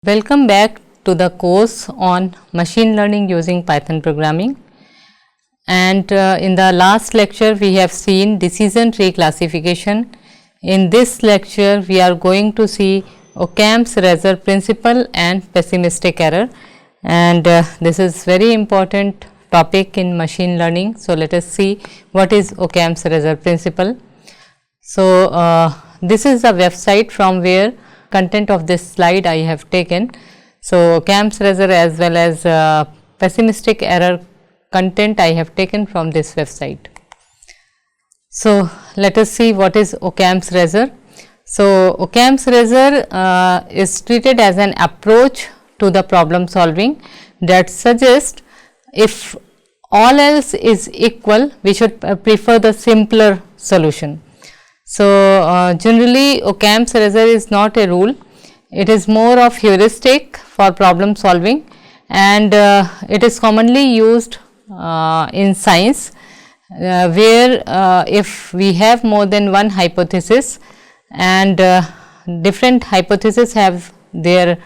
Welcome back to the course on machine learning using Python programming. And in the last lecture, we have seen decision tree classification. In this lecture, we are going to see Occam's razor principle and pessimistic error. And this is very important topic in machine learning. So, let us see what is Occam's razor principle. So, this is the website from where content of this slide I have taken. So, Occam's razor as well as pessimistic error content I have taken from this website. So, let us see what is Occam's razor. So, Occam's razor is treated as an approach to the problem solving that suggests if all else is equal, we should prefer the simpler solution. So, generally Occam's razor is not a rule, it is more of heuristic for problem solving, and it is commonly used in science where if we have more than one hypothesis and different hypotheses have their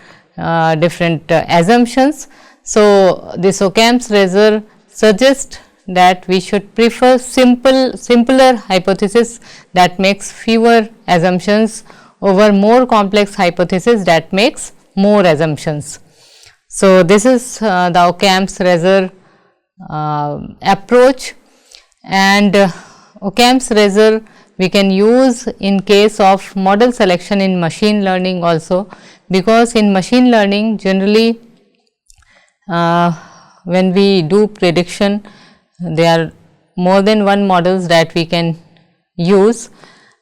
different assumptions. So, this Occam's razor suggests that we should prefer simpler hypothesis that makes fewer assumptions over more complex hypothesis that makes more assumptions. So, this is the Occam's razor approach, and Occam's razor we can use in case of model selection in machine learning also, because in machine learning generally when we do prediction, there are more than one models that we can use,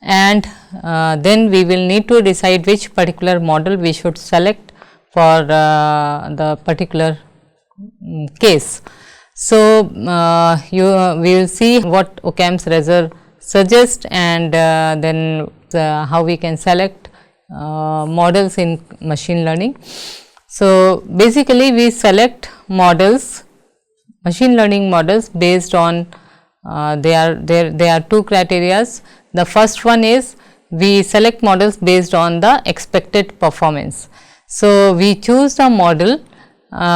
and then we will need to decide which particular model we should select for the particular case. So, we will see what Occam's razor suggests, and then how we can select models in machine learning. So, basically we select models, machine learning models based on there are two criteria. The first one is we select models based on the expected performance. So, we choose the model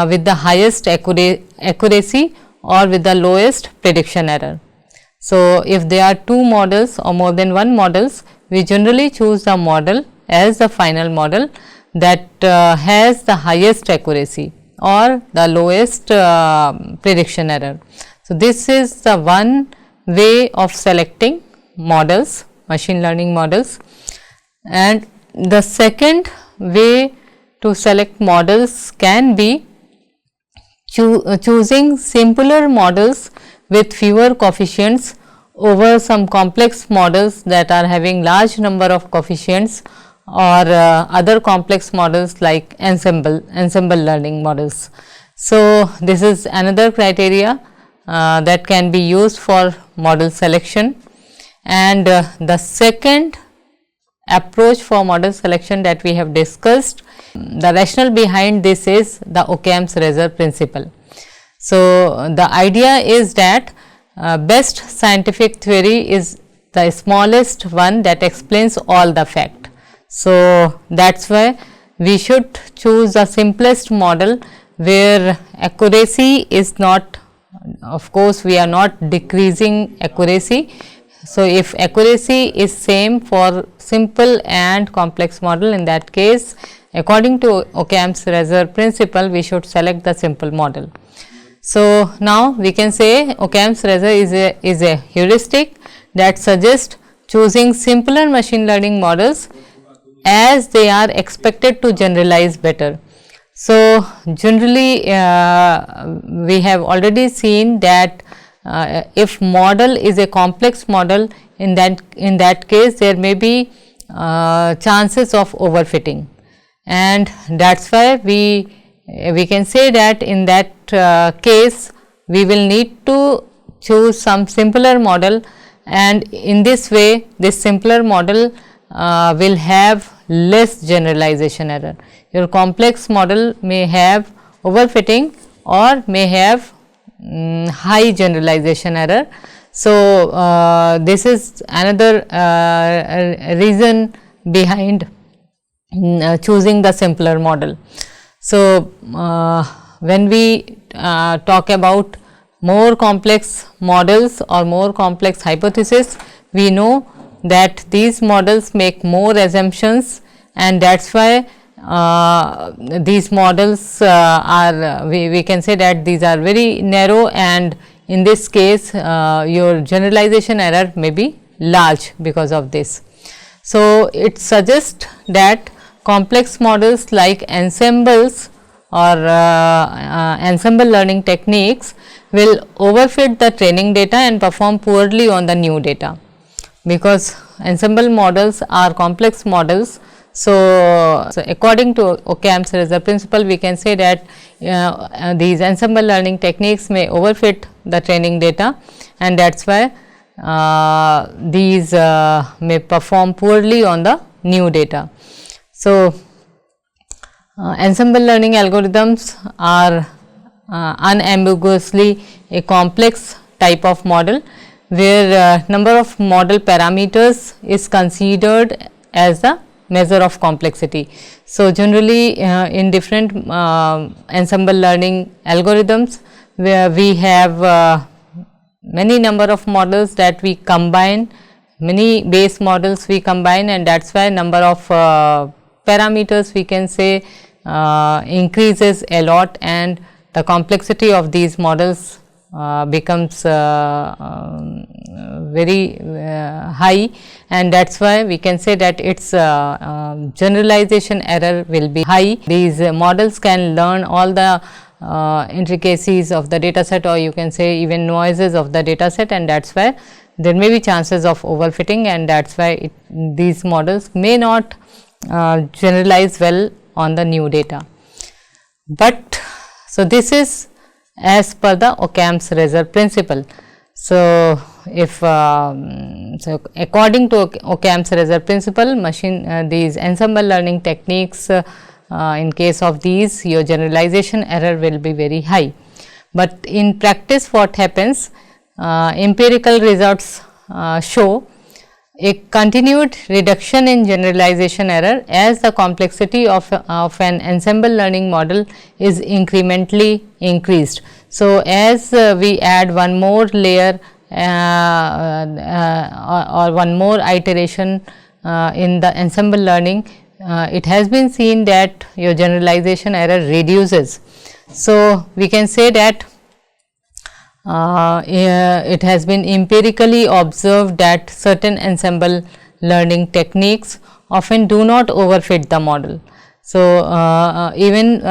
with the highest accuracy or with the lowest prediction error. So, if there are two models or more than one models, we generally choose the model as the final model that has the highest accuracy or the lowest prediction error. So, this is the one way of selecting models, machine learning models, and the second way to select models can be choosing simpler models with fewer coefficients over some complex models that are having large number of coefficients, or other complex models like ensemble learning models. So, this is another criteria that can be used for model selection, and the second approach for model selection that we have discussed, the rationale behind this is the Occam's razor principle. So, the idea is that best scientific theory is the smallest one that explains all the fact. So, that is why we should choose the simplest model where accuracy is not, of course, we are not decreasing accuracy. So, if accuracy is same for simple and complex model, in that case according to Occam's razor principle we should select the simple model. So, now we can say Occam's razor is a heuristic that suggests choosing simpler machine learning models as they are expected to generalize better. So, generally we have already seen that if model is a complex model, in that case there may be chances of overfitting, and that is why we can say that in that case we will need to choose some simpler model, and in this way this simpler model will have less generalization error. Your complex model may have overfitting or may have high generalization error. So, this is another reason behind choosing the simpler model. So, when we talk about more complex models or more complex hypothesis, we know that these models make more assumptions, and that is why these models are we can say that these are very narrow, and in this case your generalization error may be large because of this. So, it suggests that complex models like ensembles or ensemble learning techniques will overfit the training data and perform poorly on the new data, because ensemble models are complex models. So, according to Occam's result principle, we can say that these ensemble learning techniques may overfit the training data, and that is why these may perform poorly on the new data. So, ensemble learning algorithms are unambiguously a complex type of model, where number of model parameters is considered as the measure of complexity. So, generally in different ensemble learning algorithms, where we have many number of models that we combine, many base models we combine, and that is why number of parameters we can say increases a lot, and the complexity of these models becomes very high, and that is why we can say that its generalization error will be high. These models can learn all the intricacies of the data set, or you can say even noises of the data set, and that is why there may be chances of overfitting, and that is why these models may not generalize well on the new data. But so, this is as per the Occam's razor principle. So, if so according to Occam's razor principle, these ensemble learning techniques, in case of these, your generalization error will be very high. But in practice, what happens, empirical results show a continued reduction in generalization error as the complexity of an ensemble learning model is incrementally increased. So, as we add one more layer or one more iteration in the ensemble learning, it has been seen that your generalization error reduces. So, we can say that it has been empirically observed that certain ensemble learning techniques often do not overfit the model. So, even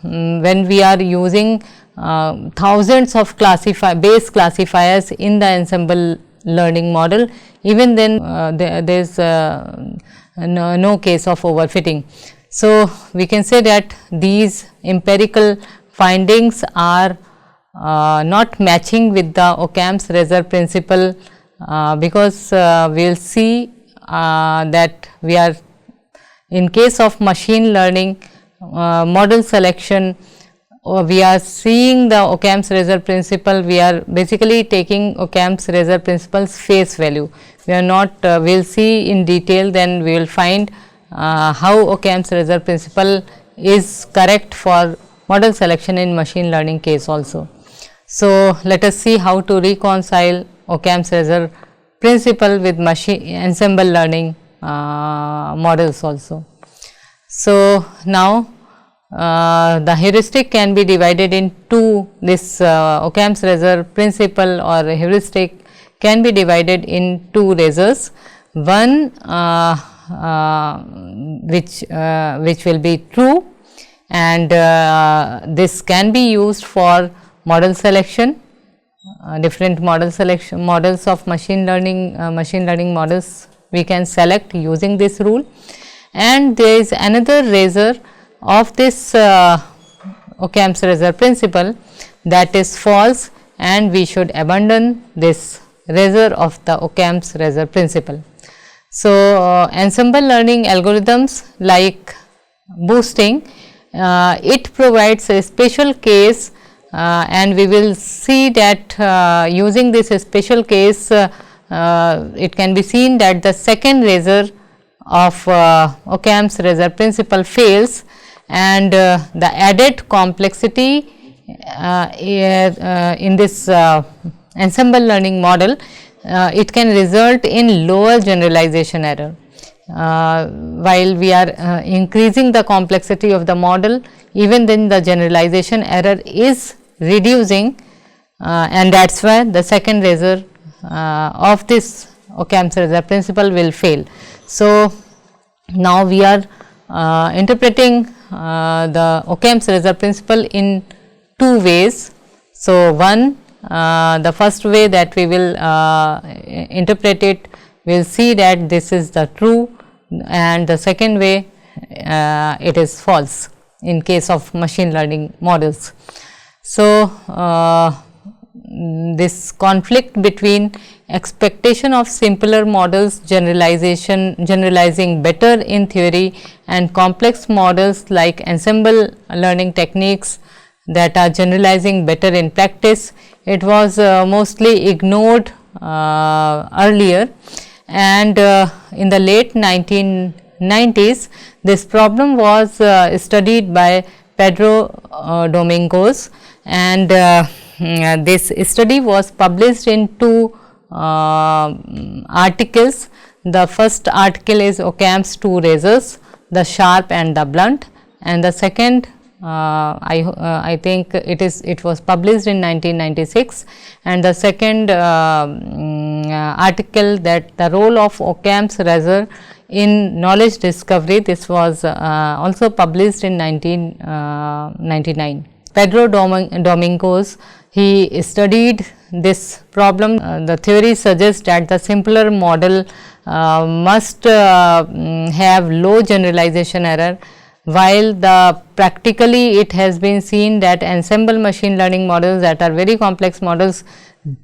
when we are using thousands of base classifiers in the ensemble learning model, even then there is no case of overfitting. So, we can say that these empirical findings are not matching with the Occam's razor principle, because we will see that we are in case of machine learning model selection, we are seeing the Occam's razor principle, we are basically taking Occam's razor principle's face value. We are not, we will see in detail, then we will find how Occam's razor principle is correct for model selection in machine learning case also. So, let us see how to reconcile Occam's razor principle with ensemble learning models also. So, now the heuristic can be divided into this Occam's razor principle or heuristic can be divided in two razors. One which will be true, and this can be used for model selection, different models of machine learning models we can select using this rule. And there is another razor of this Occam's razor principle that is false, and we should abandon this razor of the Occam's razor principle. So, ensemble learning algorithms like boosting, it provides a special case, and we will see that using this special case, it can be seen that the second razor of Occam's razor principle fails, and the added complexity in this ensemble learning model, it can result in lower generalization error. While we are increasing the complexity of the model, even then the generalization error is reducing, and that is why the second razor of this Occam's razor principle will fail. So, now we are interpreting the Occam's razor principle in two ways. So, one, the first way that we will interpret it, we will see that this is the true, and the second way it is false in case of machine learning models. So, this conflict between expectation of simpler models generalizing better in theory, and complex models like ensemble learning techniques that are generalizing better in practice, it was mostly ignored earlier, and in the late 1990s this problem was studied by Pedro Domingos, and this study was published in two articles. The first article is Occam's two razors, the sharp and the blunt, and the second I think it was published in 1996, and the second article, that the role of Occam's razor in knowledge discovery, this was also published in 1999. Pedro Domingos, he studied this problem. The theory suggests that the simpler model must have low generalization error, while the practically it has been seen that ensemble machine learning models that are very complex models,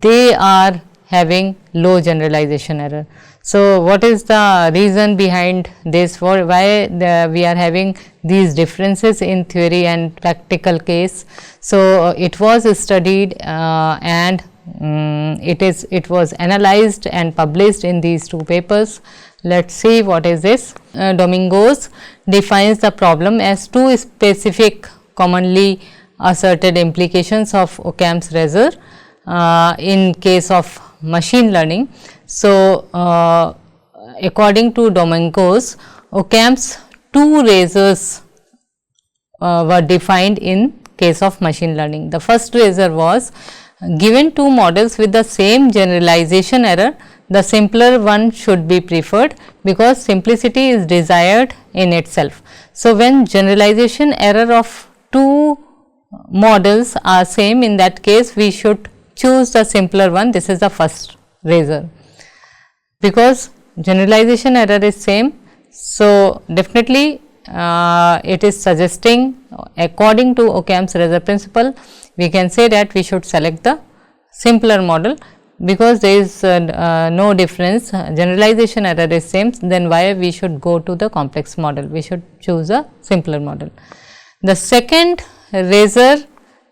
they are having low generalization error. So, what is the reason behind this, for why we are having these differences in theory and practical case? So, it was studied and it was analyzed and published in these two papers. Let us see what is this. Domingos defines the problem as two specific commonly asserted implications of Occam's razor in case of machine learning. So, according to Domingos, Occam's two razors were defined in case of machine learning. The first razor was, given two models with the same generalization error, the simpler one should be preferred because simplicity is desired in itself. So, when generalization error of two models are same, in that case we should choose the simpler one. This is the first razor, because generalization error is same. So, definitely it is suggesting, according to Occam's razor principle, we can say that we should select the simpler model, because there is no difference, generalization error is same, then why we should go to the complex model, we should choose a simpler model. The second razor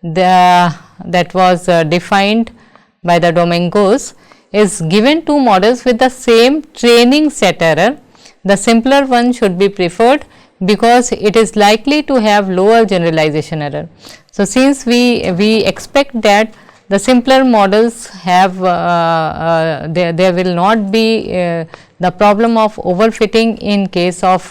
that was defined by the Domingos is, given two models with the same training set error, the simpler one should be preferred because it is likely to have lower generalization error. So, since we expect that the simpler models have there will not be the problem of overfitting in case of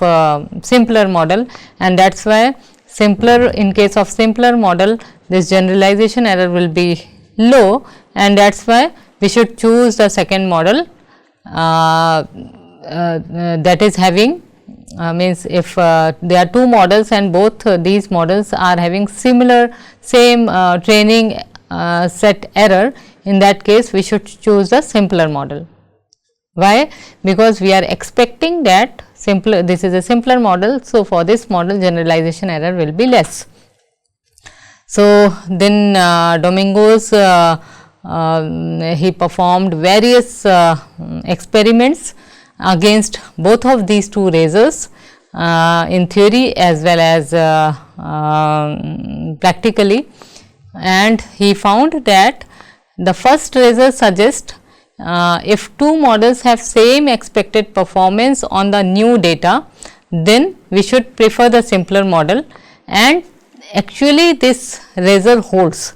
simpler model, and that is why in case of simpler model this generalization error will be low, and that is why we should choose the second model that is having means if there are two models and both these models are having same training set error, in that case we should choose the simpler model. Why? Because we are expecting that this is a simpler model. So, for this model generalization error will be less. So, then Domingos he performed various experiments against both of these two razors in theory as well as practically, and he found that the first razor suggests if two models have same expected performance on the new data, then we should prefer the simpler model, and actually this razor holds.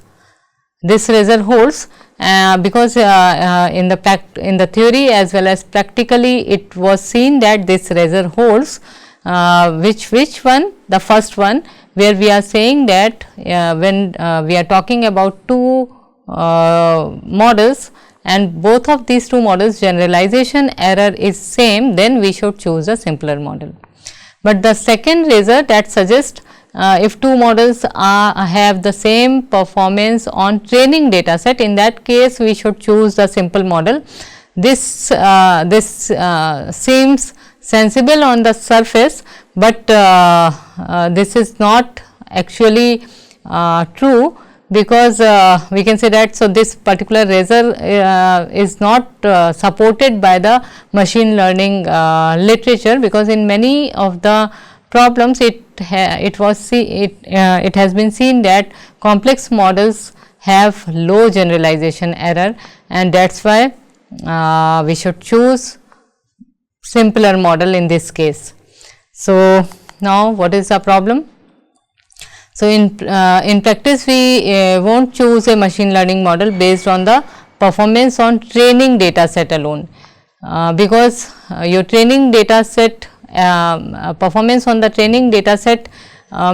This razor holds because in the theory as well as practically it was seen that this razor holds. Which one? The first one, where we are saying that when we are talking about two models and both of these two models generalization error is same, then we should choose a simpler model. But the second razor that suggests if two models have the same performance on training data set, in that case we should choose the simple model. This seems sensible on the surface, but this is not actually true, because we can say that, so this particular razor is not supported by the machine learning literature, because in many of the problems it has been seen that complex models have low generalization error, and that is why we should choose simpler model in this case. So, now what is the problem? So, in practice we will not choose a machine learning model based on the performance on training data set alone, because your training data set performance on the training data set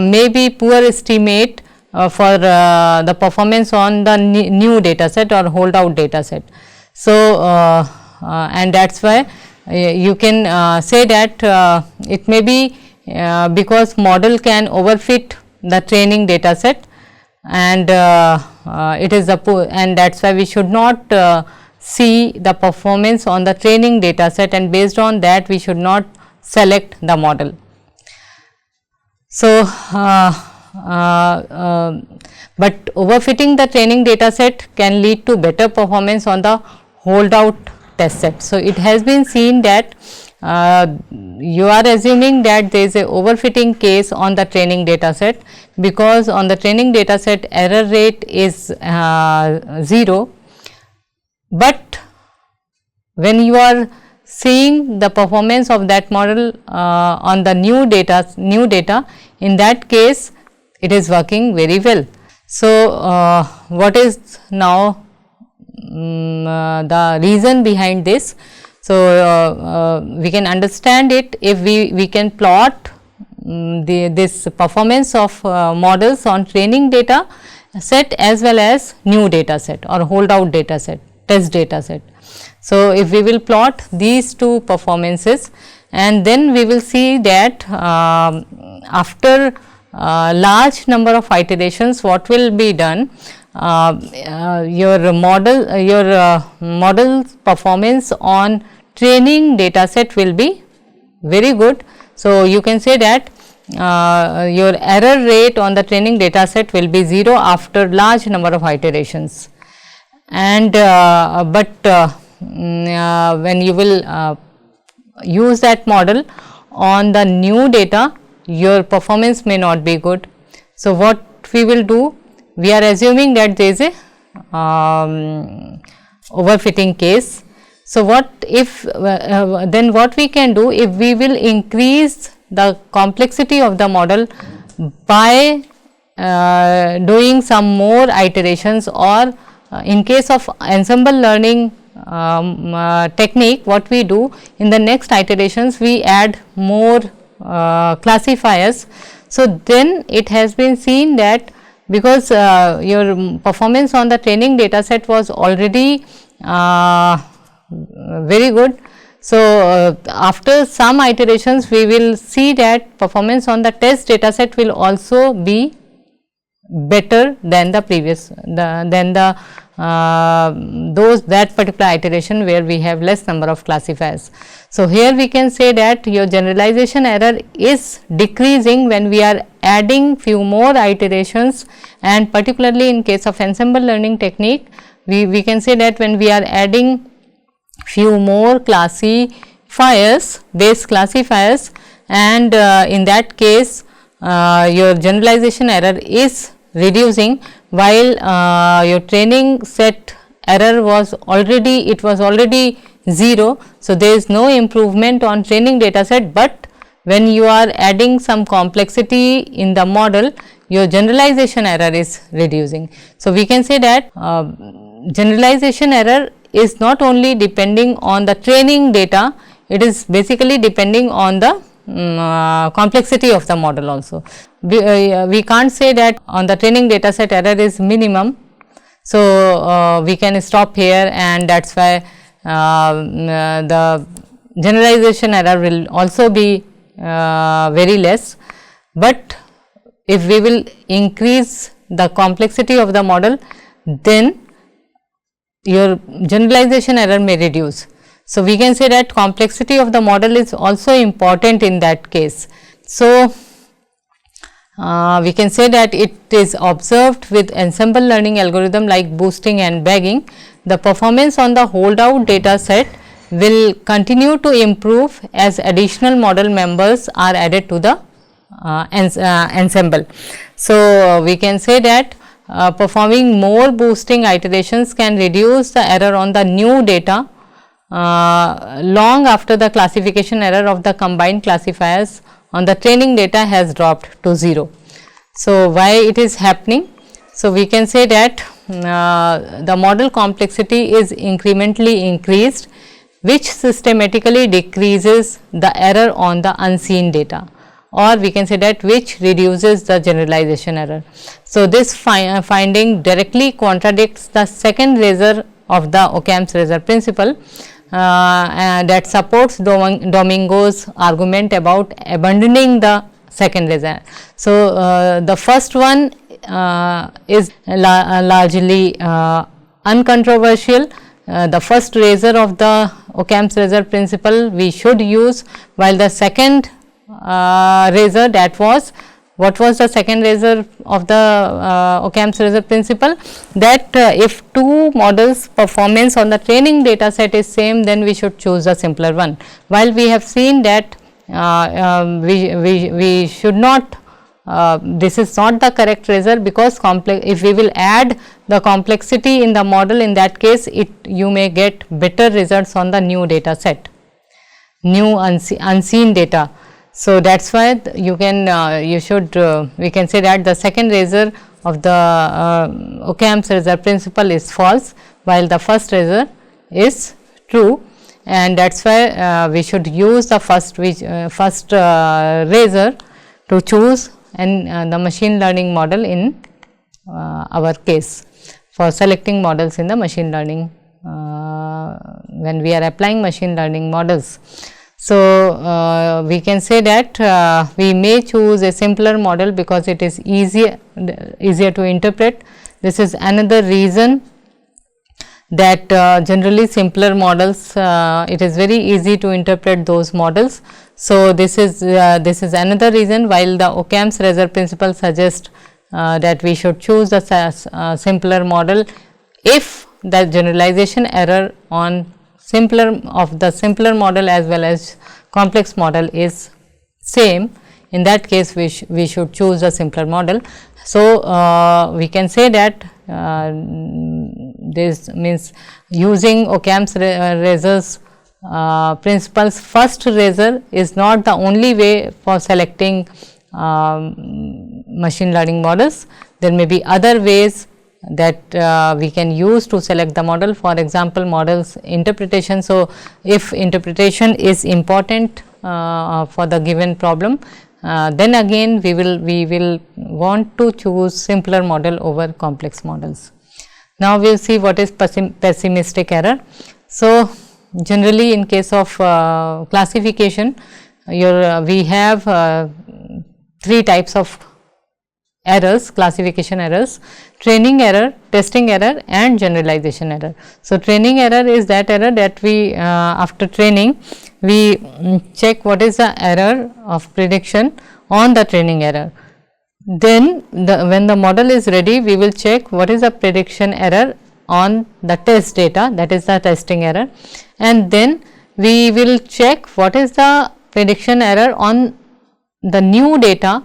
may be poor estimate for the performance on the new data set or holdout data set. So, and that is why you can say that it may be because model can overfit the training data set, and it is the poor, and that is why we should not see the performance on the training data set, and based on that we should not select the model. So, but overfitting the training data set can lead to better performance on the holdout test set. So, it has been seen that you are assuming that there is a overfitting case on the training data set, because on the training data set error rate is 0, but when you are seeing the performance of that model on the new data, in that case it is working very well. So, what is now the reason behind this? So, we can understand it if we can plot this performance of models on training data set as well as new data set or holdout data set, test data set. So, if we will plot these two performances, and then we will see that after large number of iterations, what will be done, your model performance on training data set will be very good. So, you can say that your error rate on the training data set will be 0 after large number of iterations, and when you will use that model on the new data, your performance may not be good. So, what we will do, we are assuming that there is a overfitting case. So, what if then what we can do, if we will increase the complexity of the model by doing some more iterations, or in case of ensemble learning technique, what we do in the next iterations we add more classifiers. So, then it has been seen that because your performance on the training data set was already very good. So, after some iterations we will see that performance on the test data set will also be better than the previous that particular iteration where we have less number of classifiers. So, here we can say that your generalization error is decreasing when we are adding few more iterations, and particularly in case of ensemble learning technique, we can say that when we are adding few more classifiers, base classifiers, and in that case your generalization error is reducing, while your training set error was already 0. So, there is no improvement on training data set, but when you are adding some complexity in the model, your generalization error is reducing. So, we can say that generalization error is not only depending on the training data, it is basically depending on the complexity of the model also. We can't say that on the training data set error is minimum. So, we can stop here, and that is why the generalization error will also be very less, but if we will increase the complexity of the model, then your generalization error may reduce. So, we can say that complexity of the model is also important in that case. So, we can say that it is observed with ensemble learning algorithm like boosting and bagging. The performance on the holdout data set will continue to improve as additional model members are added to the ensemble. So, we can say that performing more boosting iterations can reduce the error on the new data long after the classification error of the combined classifiers on the training data has dropped to 0. So, why it is happening? So, we can say that the model complexity is incrementally increased, which systematically decreases the error on the unseen data, or we can say that which reduces the generalization error. So, this finding directly contradicts the second razor of the Occam's razor principle that supports Domingos' argument about abandoning the second razor. So, the first one is largely uncontroversial. The first razor of the Occam's razor principle we should use, while the second razor, that was, what was the second razor of the Occam's razor principle? That if two models performance on the training data set is same, then we should choose a simpler one. While we have seen that we should not, this is not the correct razor, because if we will add the complexity in the model, in that case you may get better results on the new data set, new unseen data. So, that is why you can you should we can say that the second razor of the Occam's razor principle is false, while the first razor is true, and that is why we should use the first razor to choose and the machine learning model in our case, for selecting models in the machine learning when we are applying machine learning models. So, we can say that we may choose a simpler model because it is easier to interpret. This is another reason that generally simpler models, it is very easy to interpret those models. So, this is another reason, while the Occam's razor principle suggests that we should choose the simpler model if the generalization error on simpler model as well as complex model is same. In that case, we should choose a simpler model. So, we can say that this means using Occam's razors principles, first razor is not the only way for selecting machine learning models. There may be other ways that we can use to select the model, for example, models interpretation. So, if interpretation is important for the given problem, then again we will want to choose simpler model over complex models. Now, we will see what is pessimistic error. So, generally in case of classification, we have three types of errors, classification errors: training error, testing error and generalization error. So, training error is that error that we after training we check what is the error of prediction on the training error. Then when the model is ready, we will check what is the prediction error on the test data, that is the testing error, and then we will check what is the prediction error on the new data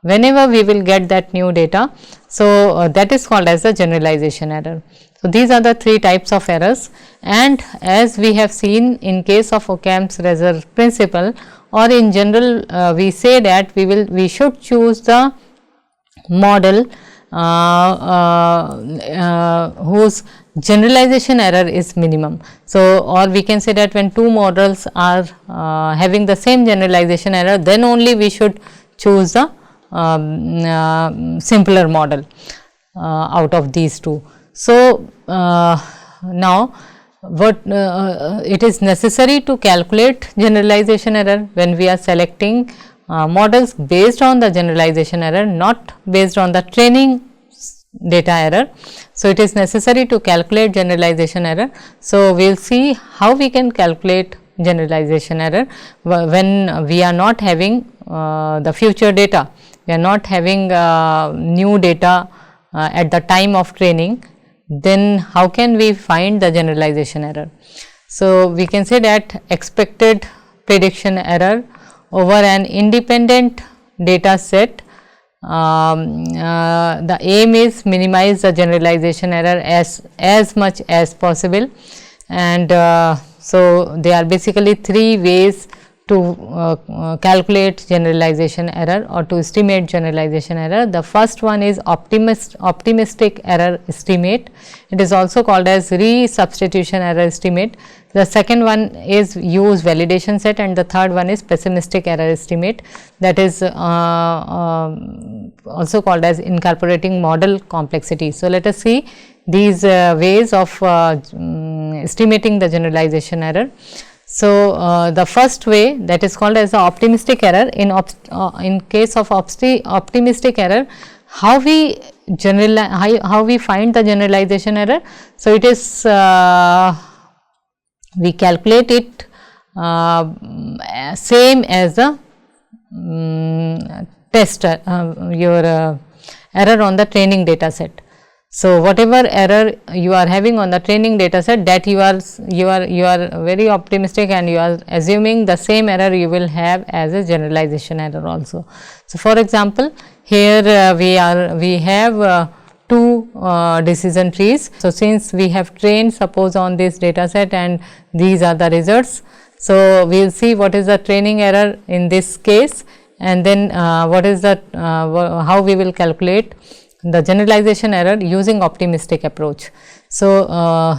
whenever we will get that new data. So, that is called as the generalization error. So, these are the three types of errors, and as we have seen in case of Occam's razor principle, or in general we say that we should choose the model whose generalization error is minimum. So, or we can say that when two models are having the same generalization error, then only we should choose the simpler model out of these two. So, now what it is necessary to calculate generalization error when we are selecting models based on the generalization error, not based on the training data error. So, it is necessary to calculate generalization error. So, we will see how we can calculate generalization error when we are not having the future data, we are not having new data at the time of training, then how can we find the generalization error. So, we can say that expected prediction error over an independent data set, the aim is minimize the generalization error as much as possible, and so there are basically three ways to calculate generalization error or to estimate generalization error. The first one is optimistic error estimate. It is also called as resubstitution error estimate. The second one is use validation set, and the third one is pessimistic error estimate, that is also called as incorporating model complexity. So, let us see these ways of estimating the generalization error. So, the first way, that is called as the optimistic error. In case of optimistic error, how we find the generalization error. So, it is we calculate it same as the test your error on the training data set. So, whatever error you are having on the training data set, that you are very optimistic and you are assuming the same error you will have as a generalization error also. So, for example, here we have two decision trees. So, since we have trained suppose on this data set and these are the results. So, we will see what is the training error in this case, and then what is the how we will calculate the generalization error using optimistic approach. So,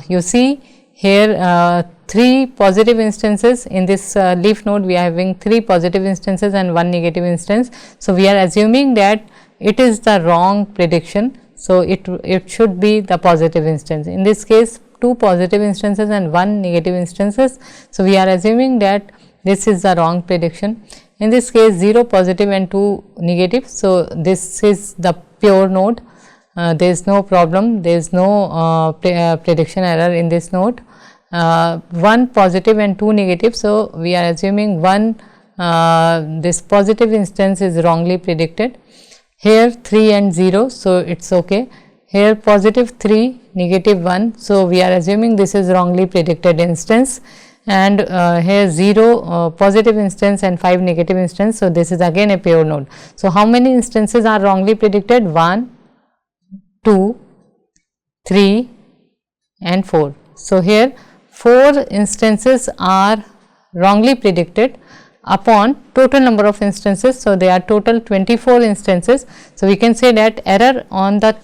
you see here three positive instances in this leaf node, we are having three positive instances and one negative instance. So, we are assuming that it is the wrong prediction. So, it should be the positive instance. In this case, two positive instances and one negative instances. So, we are assuming that this is the wrong prediction. In this case, 0 positive and 2 negative. So, this is the pure node, there is no problem, there is no prediction error in this node. 1 positive and 2 negative. So, we are assuming one this positive instance is wrongly predicted. Here 3 and 0. So, it is okay. Here positive 3 negative 1. So, we are assuming this is wrongly predicted instance, and here 0 positive instance and 5 negative instance. So, this is again a pure node. So, how many instances are wrongly predicted? 1, 2, 3 and 4. So, here 4 instances are wrongly predicted upon total number of instances. So, there are total 24 instances. So, we can say that error on the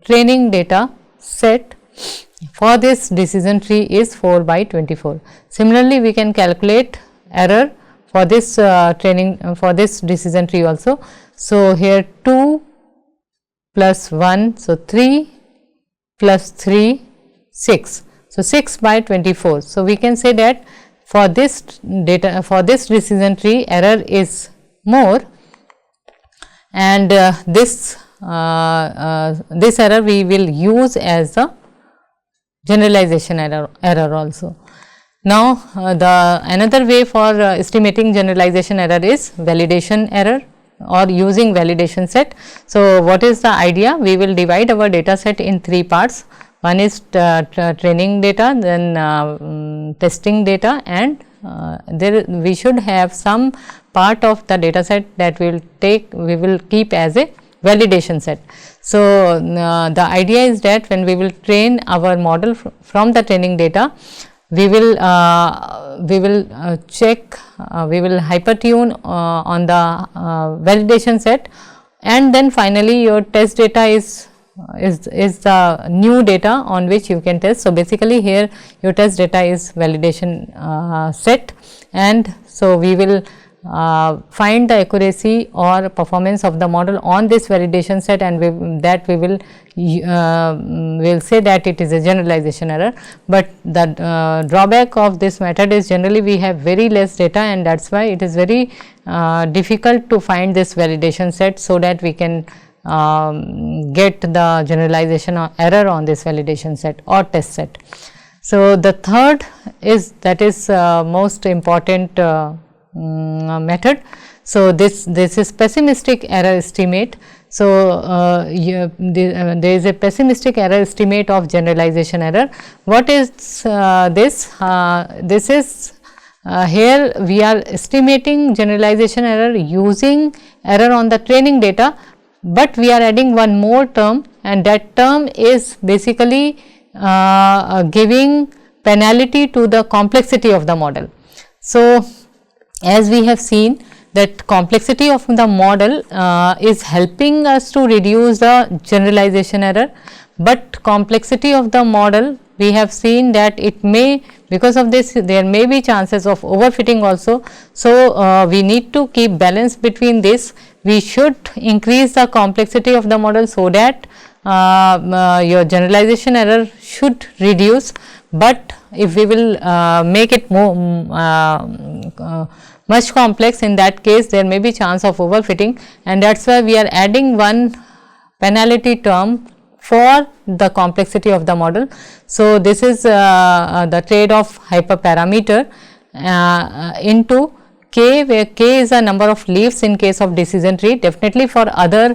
training data set for this decision tree is 4 by 24. Similarly, we can calculate error for this for this decision tree also. So, here 2 plus 1, so 3 plus 3, 6. So, 6 by 24. So, we can say that for this data, for this decision tree, error is more, and this error we will use as the generalization error also. Now, the another way for estimating generalization error is validation error or using validation set. So, what is the idea? We will divide our data set in three parts. One is training data, then testing data, and there we should have some part of the data set that we will keep as a validation set. So, the idea is that when we will train our model from the training data, we will check, we will hypertune on the validation set, and then finally your test data is the new data on which you can test. So, basically here your test data is validation set, and so we will find the accuracy or performance of the model on this validation set, and we will say that it is a generalization error. But the drawback of this method is generally we have very less data, and that is why it is very difficult to find this validation set, so that we can get the generalization error on this validation set or test set. So, the third is most important method. So, this is pessimistic error estimate. So, there is a pessimistic error estimate of generalization error. What is this? This is here we are estimating generalization error using error on the training data, but we are adding one more term, and that term is basically giving penalty to the complexity of the model. So, as we have seen that complexity of the model is helping us to reduce the generalization error, but complexity of the model we have seen that it may, because of this there may be chances of overfitting also. So, we need to keep balance between this. We should increase the complexity of the model, so that your generalization error should reduce, but if we will make it more much complex, in that case there may be chance of overfitting, and that is why we are adding one penalty term for the complexity of the model. So, this is the trade of hyperparameter into k, where k is the number of leaves in case of decision tree. Definitely for other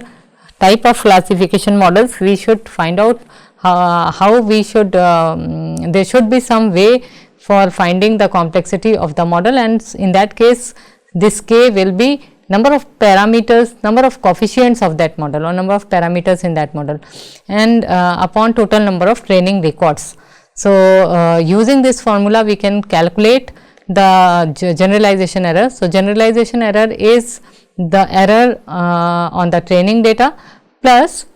type of classification models we should find out how we should there should be some way for finding the complexity of the model, and in that case this k will be number of parameters, number of coefficients of that model or number of parameters in that model, and upon total number of training records. So, using this formula we can calculate the generalization error. So, generalization error is the error on the training data plus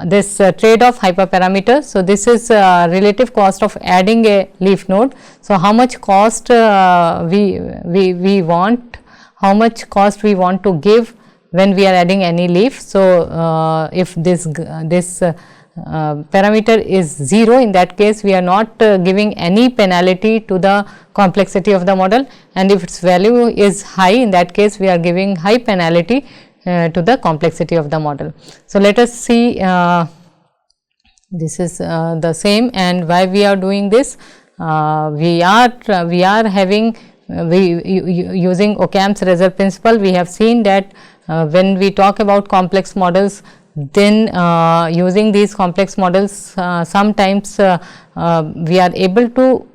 this trade of hyperparameter. So, this is relative cost of adding a leaf node. So, how much cost we want, how much cost we want to give when we are adding any leaf. So, if this parameter is 0, in that case we are not giving any penalty to the complexity of the model, and if its value is high, in that case we are giving high penalty to the complexity of the model. So, let us see this is the same, and why we are doing this. We are having using Occam's result principle. We have seen that when we talk about complex models, then using these complex models sometimes we are able to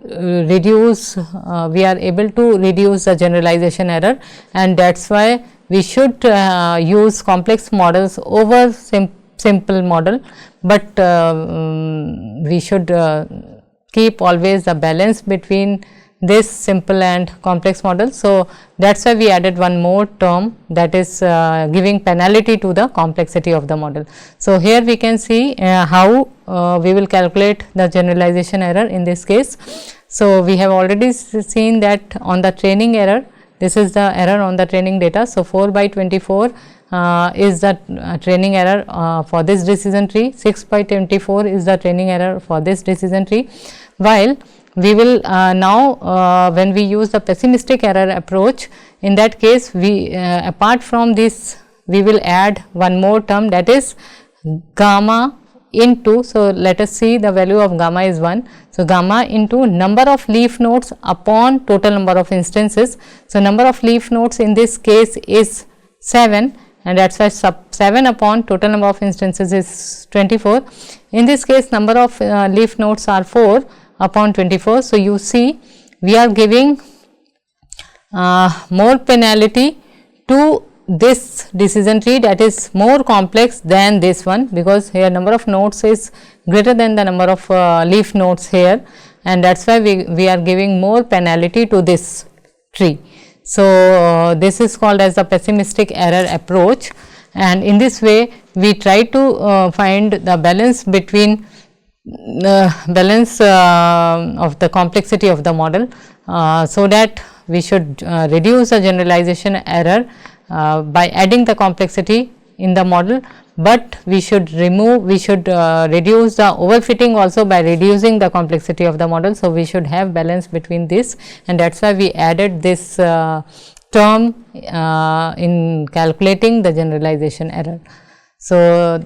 reduce the generalization error, and that is why we should use complex models over simple model, but we should keep always the balance between this simple and complex model. So, that is why we added one more term, that is giving penalty to the complexity of the model. So, here we can see how we will calculate the generalization error in this case. So, we have already seen that on the training error, this is the error on the training data. So, 4 by 24 is the training error for this decision tree, 6 by 24 is the training error for this decision tree, while we will now when we use the pessimistic error approach, in that case we apart from this we will add one more term, that is gamma into. So, let us see, the value of gamma is 1. So, gamma into number of leaf nodes upon total number of instances. So, number of leaf nodes in this case is 7, and that is why 7 upon total number of instances is 24. In this case number of leaf nodes are 4 upon 24. So, you see we are giving more penalty to this decision tree that is more complex than this one, because here number of nodes is greater than the number of leaf nodes here, and that is why we are giving more penalty to this tree. So, this is called as the pessimistic error approach, and in this way we try to find the balance between of the complexity of the model, so that we should reduce the generalization error by adding the complexity in the model, but we should reduce the overfitting also by reducing the complexity of the model. So, we should have balance between this, and that is why we added this term in calculating the generalization error. So,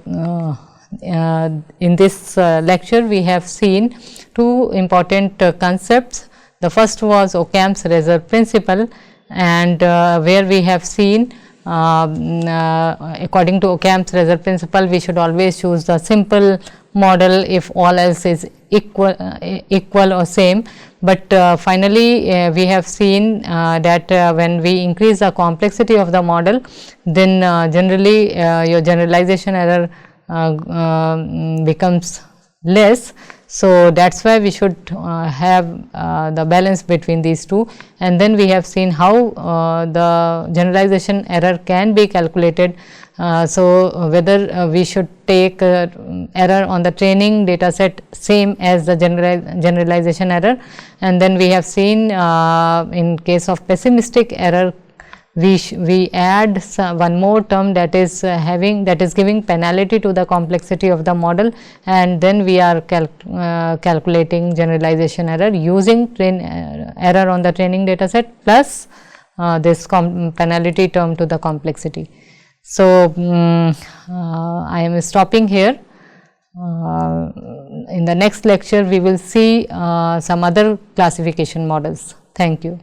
in this lecture we have seen two important concepts. The first was Occam's razor principle, and where we have seen according to Occam's razor principle, we should always choose the simple model if all else is equal or same. But finally, we have seen that when we increase the complexity of the model, then generally your generalization error becomes less. So, that is why we should have the balance between these two, and then we have seen how the generalization error can be calculated. So, whether we should take error on the training data set same as the generalization error, and then we have seen in case of pessimistic error we add one more term that is giving penalty to the complexity of the model, and then we are calculating generalization error using error on the training data set plus this penalty term to the complexity. So, I am stopping here. In the next lecture we will see some other classification models. Thank you.